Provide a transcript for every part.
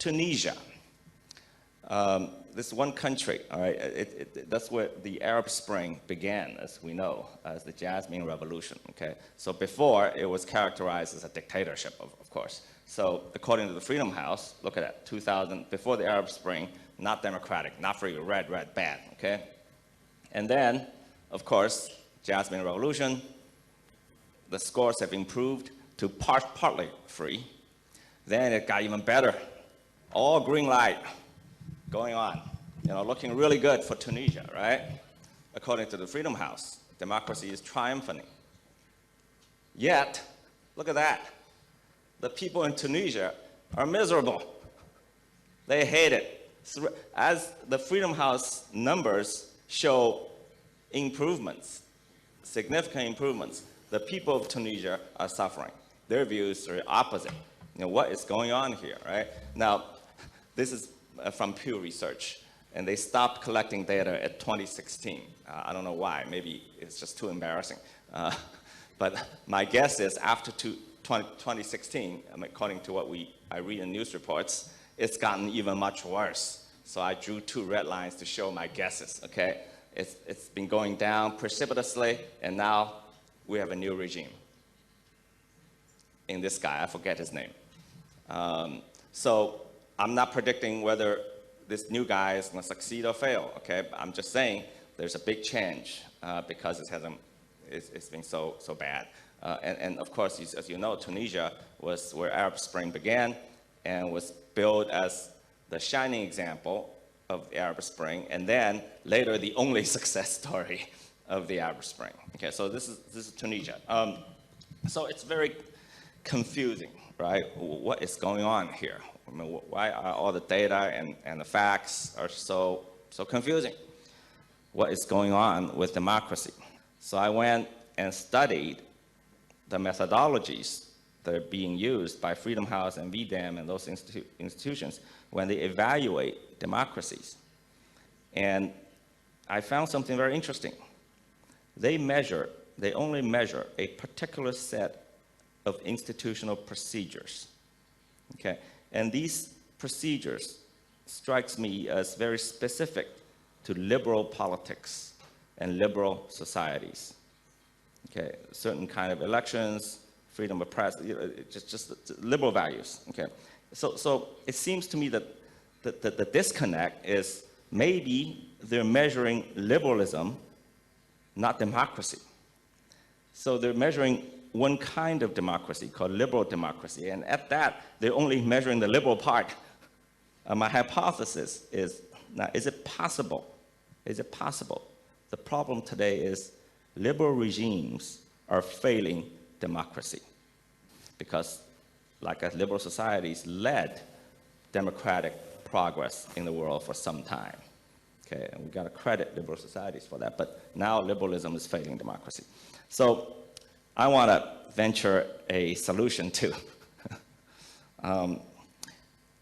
Tunisia. This one country, all right, that's where the Arab Spring began, as we know, as the Jasmine Revolution, okay? So before, it was characterized as a dictatorship, of course. So according to the Freedom House, look at that, 2000, before the Arab Spring, not democratic, not free, red, bad, okay? And then, of course, Jasmine Revolution, the scores have improved to partly free. Then it got even better, all green light going on, looking really good for Tunisia, right? According to the Freedom House, democracy is triumphing. Yet, look at that. The people in Tunisia are miserable. They hate it. As the Freedom House numbers show improvements, significant improvements, the people of Tunisia are suffering. Their views are opposite. What is going on here, right? Now, this is from Pew Research, and they stopped collecting data at 2016. I don't know why. Maybe it's just too embarrassing. But my guess is after 2016, according to what I read in news reports, it's gotten even much worse. So I drew two red lines to show my guesses, okay? It's been going down precipitously, and now we have a new regime in this guy. I forget his name. So I'm not predicting whether this new guy is going to succeed or fail, okay? I'm just saying there's a big change because it's been so bad. And of course, as you know, Tunisia was where Arab Spring began and was billed as the shining example of the Arab Spring, and then later the only success story of the Arab Spring. Okay, so this is Tunisia. So it's very confusing, right? What is going on here? I mean, why are all the data and the facts are so confusing? What is going on with democracy? So I went and studied the methodologies that are being used by Freedom House and VDAM and those institutions when they evaluate democracies. And I found something very interesting. They only measure a particular set of institutional procedures, okay? And these procedures strikes me as very specific to liberal politics and liberal societies, okay? Certain kind of elections, freedom of press, just liberal values, okay? So it seems to me that the disconnect is maybe they're measuring liberalism, not democracy. So they're measuring one kind of democracy called liberal democracy, and at that, they're only measuring the liberal part. My hypothesis is, now, is it possible? Is it possible? The problem today is liberal regimes are failing democracy because, like as liberal societies led democratic progress in the world for some time. Okay, and we've got to credit liberal societies for that, but now liberalism is failing democracy. So I want to venture a solution too.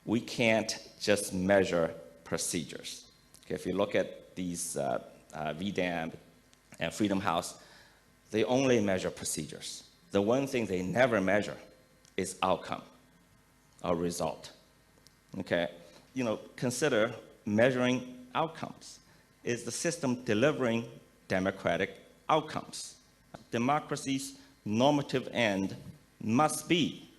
We can't just measure procedures. Okay, if you look at these VDAM and Freedom House, they only measure procedures. The one thing they never measure is outcome or result. Okay, consider measuring outcomes. Is the system delivering democratic outcomes? Democracy's normative end must be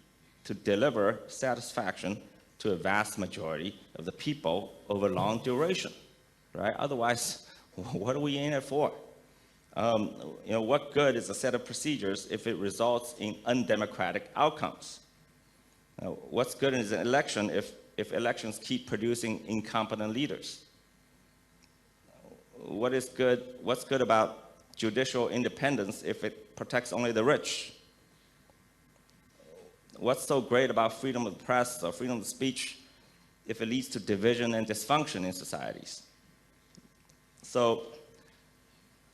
to deliver satisfaction to a vast majority of the people over long duration, right? Otherwise, what are we in it for? What good is a set of procedures if it results in undemocratic outcomes? What's good is an election if elections keep producing incompetent leaders? What's good about judicial independence if it protects only the rich? What's so great about freedom of the press or freedom of speech if it leads to division and dysfunction in societies? So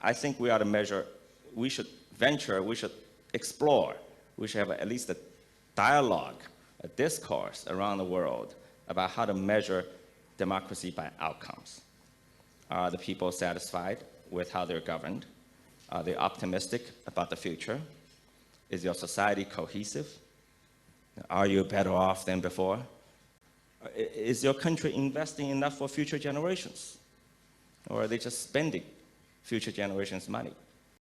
I think we ought to measure, we should venture, we should explore, we should have at least a dialogue, a discourse around the world about how to measure democracy by outcomes. Are the people satisfied with how they're governed? Are they optimistic about the future? Is your society cohesive? Are you better off than before? Is your country investing enough for future generations? Or are they just spending future generations' money?